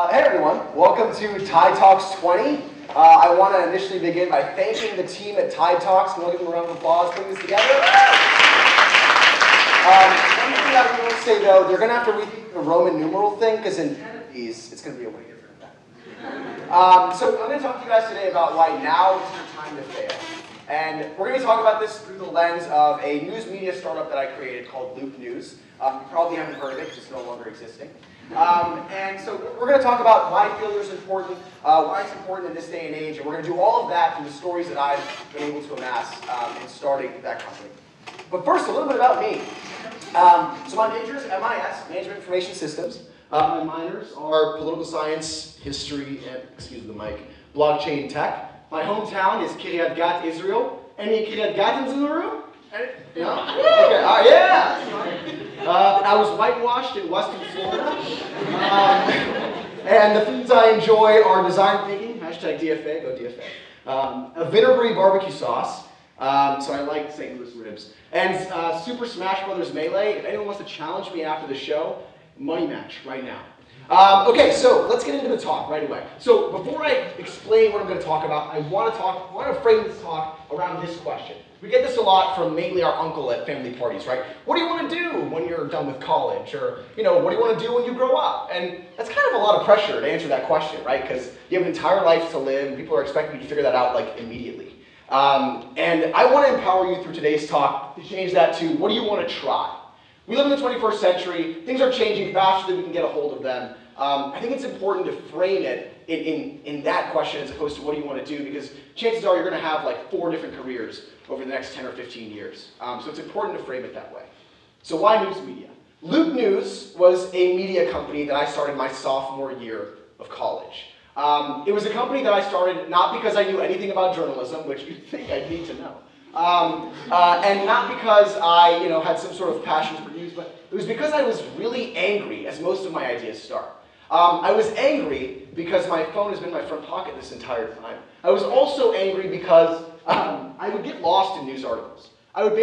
Hey everyone, welcome to Tide Talks 20. I want to initially begin by thanking the team at Tide Talks. Can we give them a round of applause putting this together? One thing I will say though, they're going to have to rethink the Roman numeral thing because in 10 of these, it's going to be a way different than So I'm going to talk to you guys today about why now is your time to fail. And we're going to talk about this through the lens of a news media startup that I created called Loop News. You probably haven't heard of it because it's no longer existing. And so we're going to talk about why failure is important, why it's important in this day and age, and we're going to do all of that through the stories that I've been able to amass in starting that company. But first, a little bit about me. So my major is MIS, Management Information Systems. My minors are political science, history, and, excuse the mic, blockchain tech. My hometown is Kiryat Gat, Israel. Any Kiryat Gatans in the room? No? Okay, yeah! I was whitewashed in Western Florida. And the foods I enjoy are design thinking, hashtag DFA, go DFA. A vinegary barbecue sauce, so I like St. Louis ribs. And Super Smash Brothers Melee. If anyone wants to challenge me after the show, money match right now. Okay, so let's get into the talk right away. So before I explain what I'm going to talk about, I want to frame this talk around this question. We get this a lot from mainly our uncle at family parties, right? What do you want to do when you're done with college? Or, you know, what do you want to do when you grow up? And that's kind of a lot of pressure to answer that question, right? Because you have an entire life to live, and people are expecting you to figure that out, like, immediately. And I want to empower you through today's talk to change that to, what do you want to try? We live in the 21st century. Things are changing faster than we can get a hold of them. I think it's important to frame it in that question as opposed to what do you want to do, because chances are you're going to have like 4 different careers over the next 10 or 15 years. So it's important to frame it that way. So why news media? Loop News was a media company that I started my sophomore year of college. It was a company that I started not because I knew anything about journalism, which you'd think I'd need to know. And not because I had some sort of passion for news, but it was because I was really angry, as most of my ideas start. I was angry because my phone has been in my front pocket this entire time. I was also angry because I would get lost in news articles. I would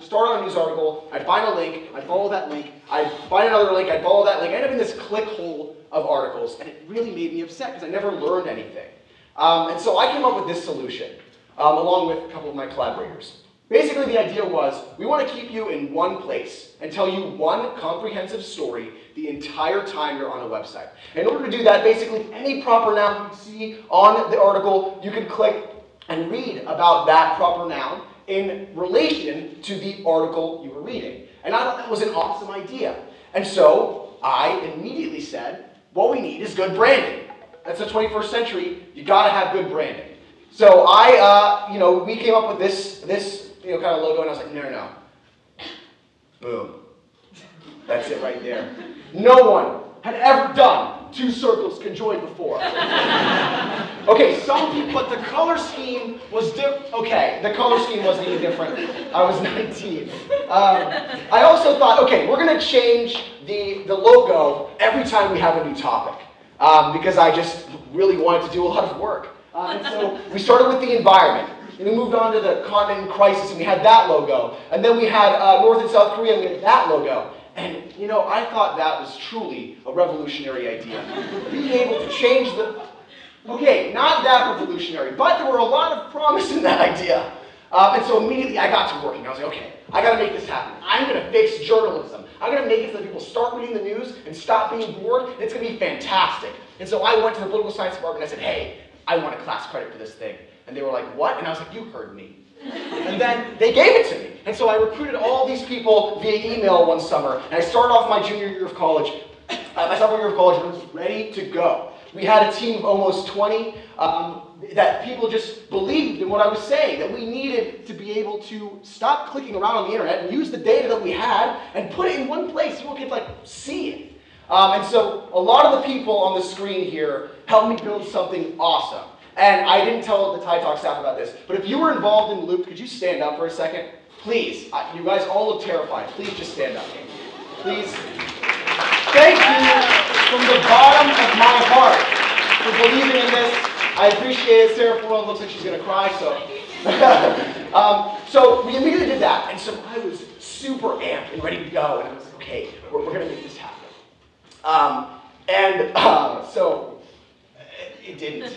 start on a news article, I'd find a link, I'd follow that link, I'd find another link, I'd follow that link. I ended up in this click hole of articles, and it really made me upset because I never learned anything. And so I came up with this solution, along with a couple of my collaborators. Basically, the idea was, we want to keep you in one place and tell you one comprehensive story the entire time you're on a website. In order to do that, basically any proper noun you see on the article, you can click and read about that proper noun in relation to the article you were reading. And I thought that was an awesome idea. And so I immediately said, what we need is good branding. That's the 21st century, you gotta have good branding. So we came up with this kind of logo, and I was like, no. Boom. That's it right there. No one had ever done 2 circles conjoined before. Okay, some people, but the color scheme was different. Okay, the color scheme wasn't even different. I was 19. I also thought, okay, we're going to change the logo every time we have a new topic, because I just really wanted to do a lot of work. And so we started with the environment. And we moved on to the continent in crisis, and we had that logo. And then we had North and South Korea, and we had that logo. And, I thought that was truly a revolutionary idea. Being able to change okay, not that revolutionary, but there were a lot of promise in that idea. And so immediately I got to working. I was like, okay, I got to make this happen. I'm going to fix journalism. I'm going to make it so that people start reading the news and stop being bored, and it's going to be fantastic. And so I went to the political science department, and I said, hey, I want a class credit for this thing. And they were like, what? And I was like, you heard me. And then they gave it to me. And so I recruited all these people via email one summer. And I started off my junior year of college. My sophomore year of college, and I was ready to go. We had a team of almost 20 that people just believed in what I was saying, that we needed to be able to stop clicking around on the internet and use the data that we had and put it in one place so people could see it. And so a lot of the people on the screen here helped me build something awesome. And I didn't tell the Tide Talk staff about this, but if you were involved in Loop, could you stand up for a second? Please. You guys all look terrified. Please just stand up. Please. Thank you from the bottom of my heart for believing in this. I appreciate it. Sarah Florell looks like she's going to cry, so. So we immediately did that, and so I was super amped and ready to go, and I was like, okay, we're going to make this happen. It didn't.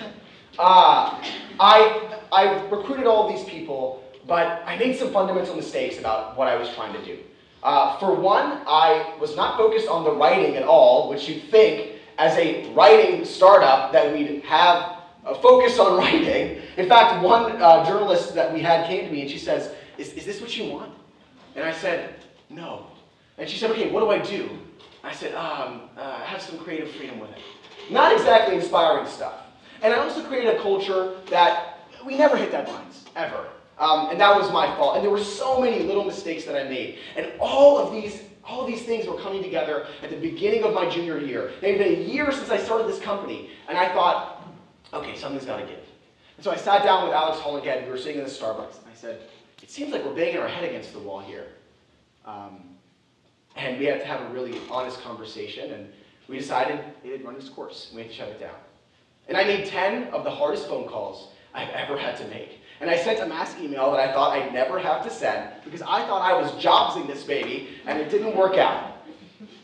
I recruited all of these people, but I made some fundamental mistakes about what I was trying to do. For one, I was not focused on the writing at all, which you'd think as a writing startup that we'd have a focus on writing. In fact, one journalist that we had came to me and she says, is this what you want? And I said, no. And she said, okay, what do I do? I said, have some creative freedom with it. Not exactly inspiring stuff. And I also created a culture that we never hit deadlines, ever. And that was my fault. And there were so many little mistakes that I made. And all of these things were coming together at the beginning of my junior year. It had been a year since I started this company. And I thought, okay, something's got to give. And so I sat down with Alex Holligan. We were sitting in the Starbucks. And I said, it seems like we're banging our head against the wall here. And we had to have a really honest conversation. And we decided it had run its course. And we had to shut it down. And I made 10 of the hardest phone calls I've ever had to make. And I sent a mass email that I thought I'd never have to send because I thought I was Jobsing this baby, and it didn't work out.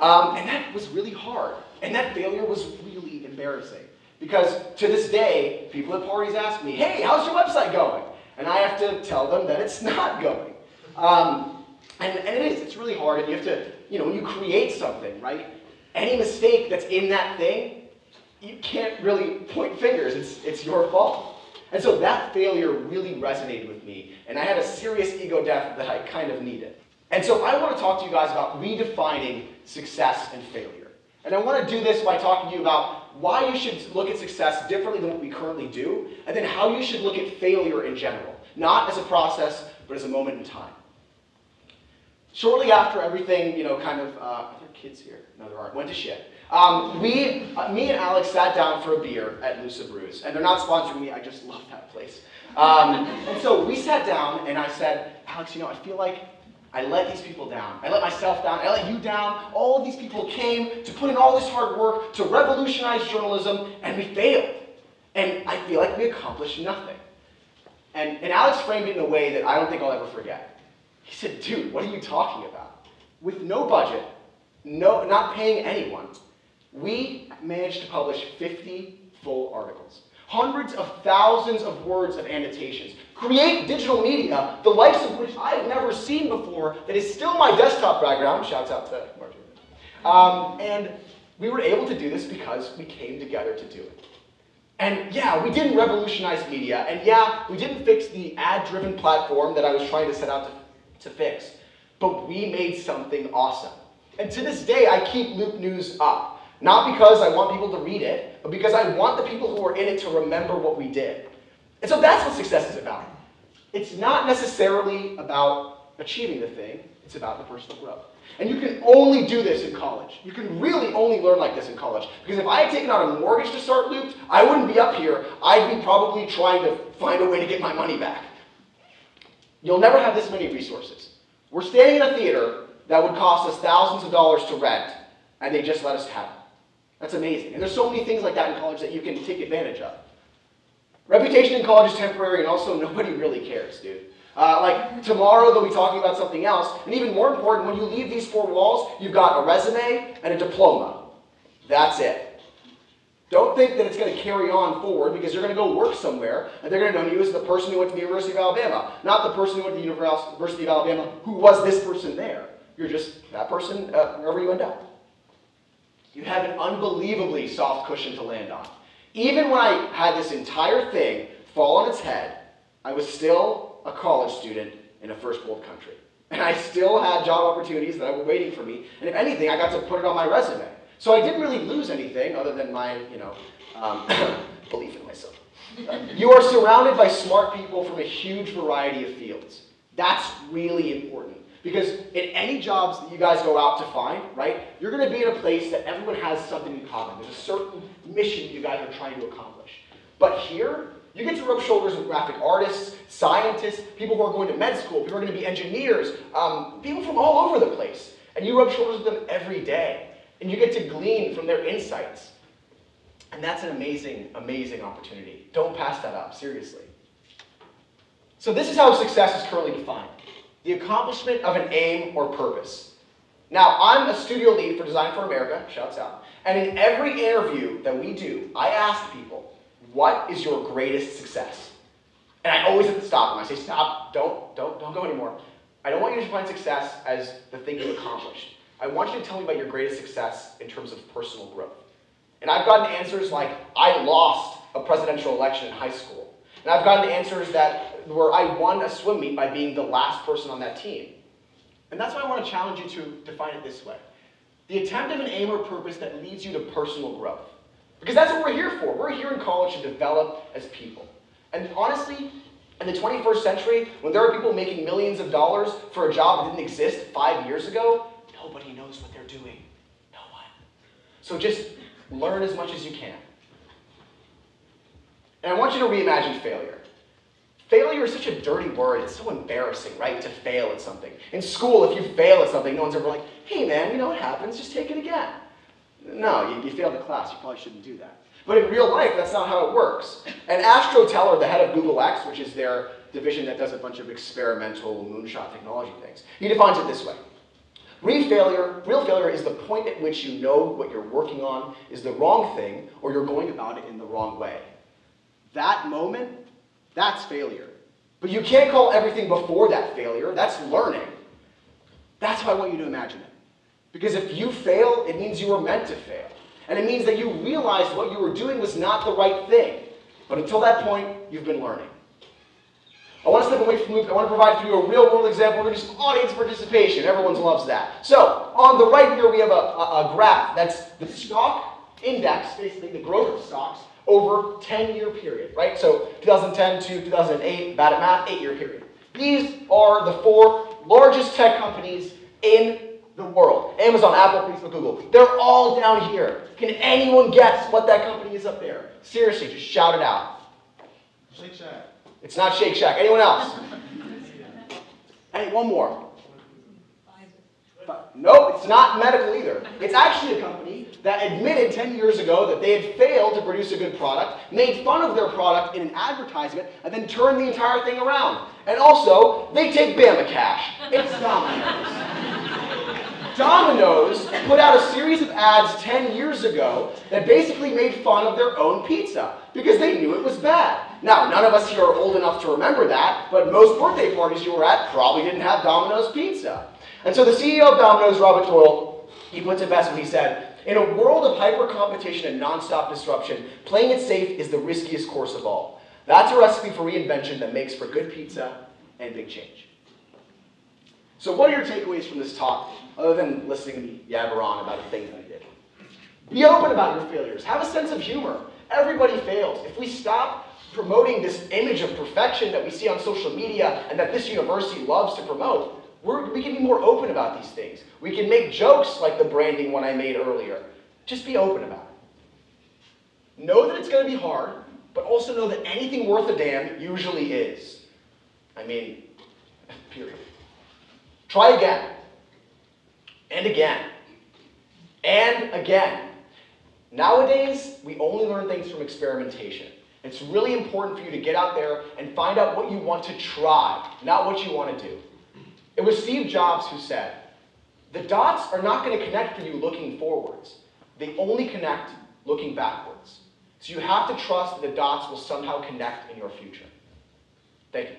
And that was really hard. And that failure was really embarrassing. Because to this day, people at parties ask me, hey, how's your website going? And I have to tell them that it's not going. And it is, it's really hard. And you have to, when you create something, right? Any mistake that's in that thing, you can't really point fingers. It's your fault. And so that failure really resonated with me, and I had a serious ego death that I kind of needed. And so I want to talk to you guys about redefining success and failure. And I want to do this by talking to you about why you should look at success differently than what we currently do, and then how you should look at failure in general, not as a process, but as a moment in time. Shortly after everything, are there kids here? No, there aren't. Went to shit. Me and Alex sat down for a beer at Lusa Brews, and they're not sponsoring me. I just love that place. And so we sat down, and I said, Alex, I feel like I let these people down. I let myself down. I let you down. All of these people came to put in all this hard work to revolutionize journalism, and we failed. And I feel like we accomplished nothing. And Alex framed it in a way that I don't think I'll ever forget. He said, dude, what are you talking about? With no budget, not paying anyone, we managed to publish 50 full articles, hundreds of thousands of words of annotations, create digital media, the likes of which I've never seen before, that is still my desktop background. Shouts out to Marjorie. And we were able to do this because we came together to do it. And yeah, we didn't revolutionize media, and yeah, we didn't fix the ad-driven platform that I was trying to set out to fix, but we made something awesome. And to this day, I keep Loop News up. Not because I want people to read it, but because I want the people who are in it to remember what we did. And so that's what success is about. It's not necessarily about achieving the thing, it's about the personal growth. And you can only do this in college. You can really only learn like this in college. Because if I had taken out a mortgage to start Loop, I wouldn't be up here. I'd be probably trying to find a way to get my money back. You'll never have this many resources. We're staying in a theater that would cost us thousands of dollars to rent, and they just let us have it. That's amazing. And there's so many things like that in college that you can take advantage of. Reputation in college is temporary, and also nobody really cares, dude. Like tomorrow they'll be talking about something else, and even more important, when you leave these four walls, you've got a resume and a diploma. That's it. Don't think that it's going to carry on forward because you're going to go work somewhere, and they're going to know you as the person who went to the University of Alabama, not the person who went to the University of Alabama who was this person there. You're just that person wherever you end up. You have an unbelievably soft cushion to land on. Even when I had this entire thing fall on its head, I was still a college student in a first world country. And I still had job opportunities that were waiting for me. And if anything, I got to put it on my resume. So I didn't really lose anything other than my, belief in myself. You are surrounded by smart people from a huge variety of fields. That's really important. Because in any jobs that you guys go out to find, right, you're going to be in a place that everyone has something in common. There's a certain mission you guys are trying to accomplish. But here, you get to rub shoulders with graphic artists, scientists, people who are going to med school, people who are going to be engineers, people from all over the place. And you rub shoulders with them every day. And you get to glean from their insights. And that's an amazing, amazing opportunity. Don't pass that up, seriously. So this is how success is currently defined. The accomplishment of an aim or purpose. Now, I'm a studio lead for Design for America, shouts out, and in every interview that we do, I ask people, what is your greatest success? And I always have to stop them. I say, stop, don't go anymore. I don't want you to define success as the thing you've accomplished. I want you to tell me about your greatest success in terms of personal growth. And I've gotten answers like, I lost a presidential election in high school. And I've gotten answers where I won a swim meet by being the last person on that team. And that's why I want to challenge you to define it this way. The attempt of an aim or purpose that leads you to personal growth. Because that's what we're here for. We're here in college to develop as people. And honestly, in the 21st century, when there are people making millions of dollars for a job that didn't exist 5 years ago, nobody knows what they're doing. No one. So just learn as much as you can. And I want you to reimagine failure. Failure is such a dirty word. It's so embarrassing, right, to fail at something. In school, if you fail at something, no one's ever like, hey man, you know what happens, just take it again. No, you failed the class, you probably shouldn't do that. But in real life, that's not how it works. And Astro Teller, the head of Google X, which is their division that does a bunch of experimental moonshot technology things, he defines it this way. Real failure is the point at which you know what you're working on is the wrong thing or you're going about it in the wrong way. That moment, that's failure. But you can't call everything before that failure. That's learning. That's how I want you to imagine it. Because if you fail, it means you were meant to fail. And it means that you realized what you were doing was not the right thing. But until that point, you've been learning. I want to step away from Luke. I want to provide for you a real-world example. We're going to do some audience participation. Everyone loves that. So, on the right here, we have a graph. That's the stock index, basically the growth of stocks, over 10-year period, right? So 2010 to 2008, bad at math, 8-year period. These are the 4 largest tech companies in the world. Amazon, Apple, Facebook, Google. They're all down here. Can anyone guess what that company is up there? Seriously, just shout it out. Shake Shack. It's not Shake Shack. Anyone else? Hey, one more. Nope, it's not medical either. It's actually a company that admitted 10 years ago that they had failed to produce a good product, made fun of their product in an advertisement, and then turned the entire thing around. And also, they take Bama Cash. It's Domino's. Domino's put out a series of ads 10 years ago that basically made fun of their own pizza because they knew it was bad. Now, none of us here are old enough to remember that, but most birthday parties you were at probably didn't have Domino's pizza. And so the CEO of Domino's, Robert Doyle, he puts it best when he said, in a world of hyper-competition and non-stop disruption, playing it safe is the riskiest course of all. That's a recipe for reinvention that makes for good pizza and big change. So what are your takeaways from this talk, other than listening to me yabber on about the things that I did? Be open about your failures. Have a sense of humor. Everybody fails. If we stop promoting this image of perfection that we see on social media and that this university loves to promote, we can be more open about these things. We can make jokes like the branding one I made earlier. Just be open about it. Know that it's going to be hard, but also know that anything worth a damn usually is. I mean, period. Try again. And again. And again. Nowadays, we only learn things from experimentation. It's really important for you to get out there and find out what you want to try, not what you want to do. It was Steve Jobs who said, the dots are not going to connect for you looking forwards. They only connect looking backwards. So you have to trust that the dots will somehow connect in your future. Thank you.